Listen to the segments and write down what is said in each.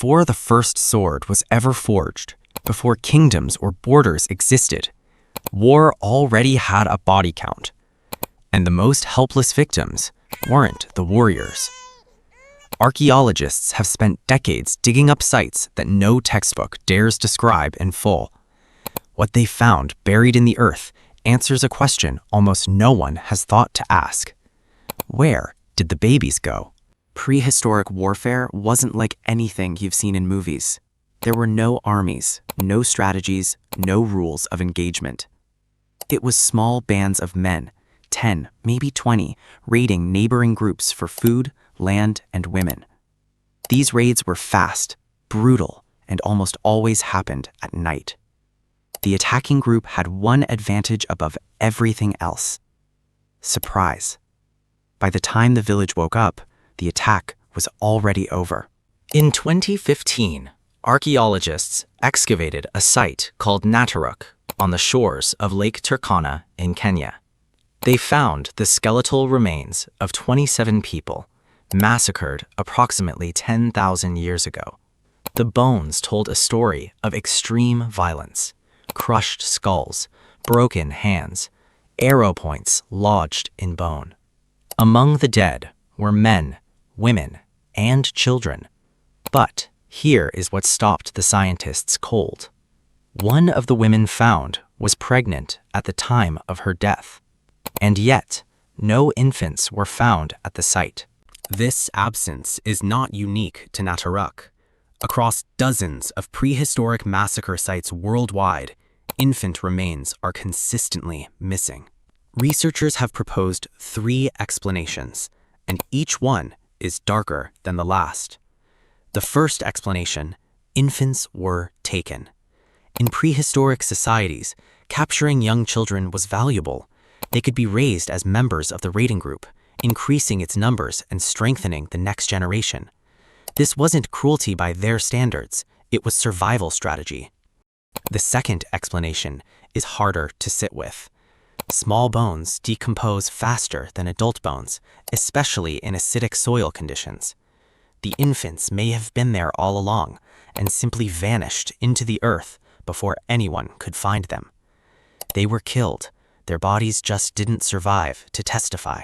Before the first sword was ever forged, before kingdoms or borders existed, war already had a body count. And the most helpless victims weren't the warriors. Archaeologists have spent decades digging up sites that no textbook dares describe in full. What they found buried in the earth answers a question almost no one has thought to ask. Where did the babies go? Prehistoric warfare wasn't like anything you've seen in movies. There were no armies, no strategies, no rules of engagement. It was small bands of men, 10, maybe 20, raiding neighboring groups for food, land, and women. These raids were fast, brutal, and almost always happened at night. The attacking group had one advantage above everything else: surprise. By the time the village woke up, the attack was already over. In 2015, archaeologists excavated a site called Nataruk on the shores of Lake Turkana in Kenya. They found the skeletal remains of 27 people, massacred approximately 10,000 years ago. The bones told a story of extreme violence: crushed skulls, broken hands, arrow points lodged in bone. Among the dead were men, women, and children. But here is what stopped the scientists cold. One of the women found was pregnant at the time of her death. And yet, no infants were found at the site. This absence is not unique to Nataruk. Across dozens of prehistoric massacre sites worldwide, infant remains are consistently missing. Researchers have proposed 3 explanations, and each one is darker than the last. The first explanation: infants were taken. In prehistoric societies, capturing young children was valuable. They could be raised as members of the raiding group, increasing its numbers and strengthening the next generation. This wasn't cruelty by their standards, it was survival strategy. The second explanation is harder to sit with. Small bones decompose faster than adult bones, especially in acidic soil conditions. The infants may have been there all along and simply vanished into the earth before anyone could find them. They were killed. Their bodies just didn't survive to testify.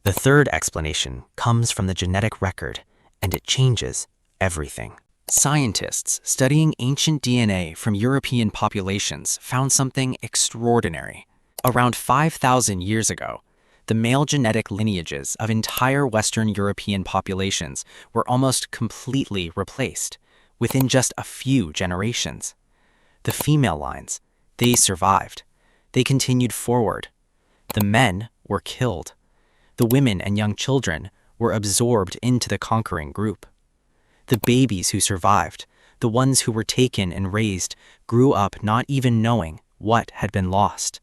The third explanation comes from the genetic record, and it changes everything. Scientists studying ancient DNA from European populations found something extraordinary. Around 5,000 years ago, the male genetic lineages of entire Western European populations were almost completely replaced within just a few generations. The female lines, they survived. They continued forward. The men were killed. The women and young children were absorbed into the conquering group. The babies who survived, the ones who were taken and raised, grew up not even knowing what had been lost.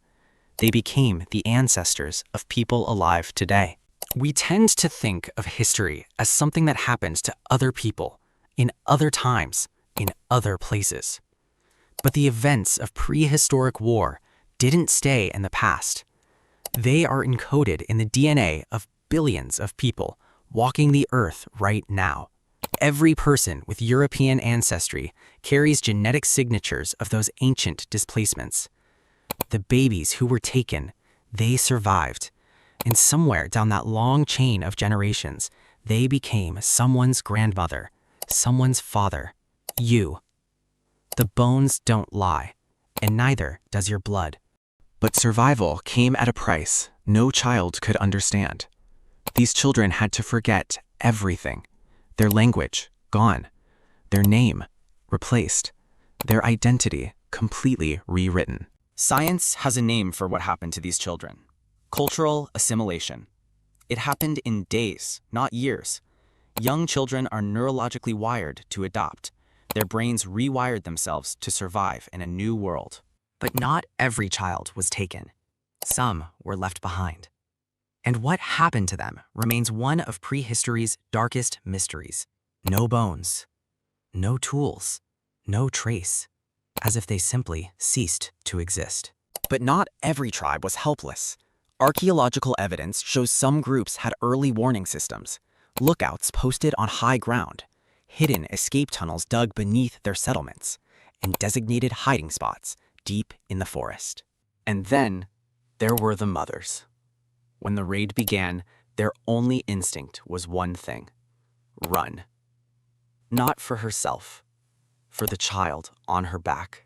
They became the ancestors of people alive today. We tend to think of history as something that happens to other people, in other times, in other places. But the events of prehistoric war didn't stay in the past. They are encoded in the DNA of billions of people walking the earth right now. Every person with European ancestry carries genetic signatures of those ancient displacements. The babies who were taken, they survived. And somewhere down that long chain of generations, they became someone's grandmother, someone's father, you. The bones don't lie, and neither does your blood. But survival came at a price no child could understand. These children had to forget everything. Their language, gone. Their name, replaced. Their identity, completely rewritten. Science has a name for what happened to these children: cultural assimilation. It happened in days, not years. Young children are neurologically wired to adopt. Their brains rewired themselves to survive in a new world. But not every child was taken. Some were left behind. And what happened to them remains one of prehistory's darkest mysteries. No bones, no tools, no trace, as if they simply ceased to exist. But not every tribe was helpless. Archaeological evidence shows some groups had early warning systems, lookouts posted on high ground, hidden escape tunnels dug beneath their settlements, and designated hiding spots deep in the forest. And then there were the mothers. When the raid began, their only instinct was one thing: run. Not for herself, for the child on her back.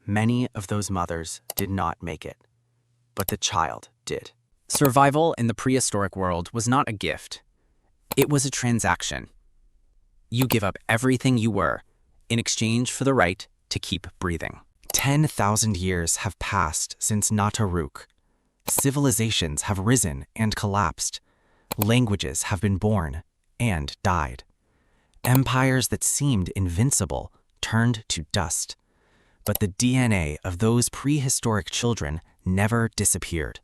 Many of those mothers did not make it, but the child did. Survival in the prehistoric world was not a gift. It was a transaction. You give up everything you were in exchange for the right to keep breathing. 10,000 years have passed since Nataruk. Civilizations have risen and collapsed. Languages have been born and died. Empires that seemed invincible turned to dust. But the DNA of those prehistoric children never disappeared.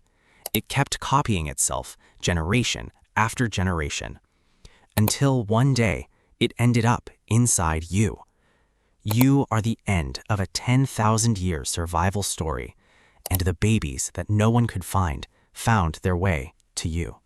It kept copying itself generation after generation, until one day it ended up inside you. You are the end of a 10,000-year survival story, and the babies that no one could find found their way to you.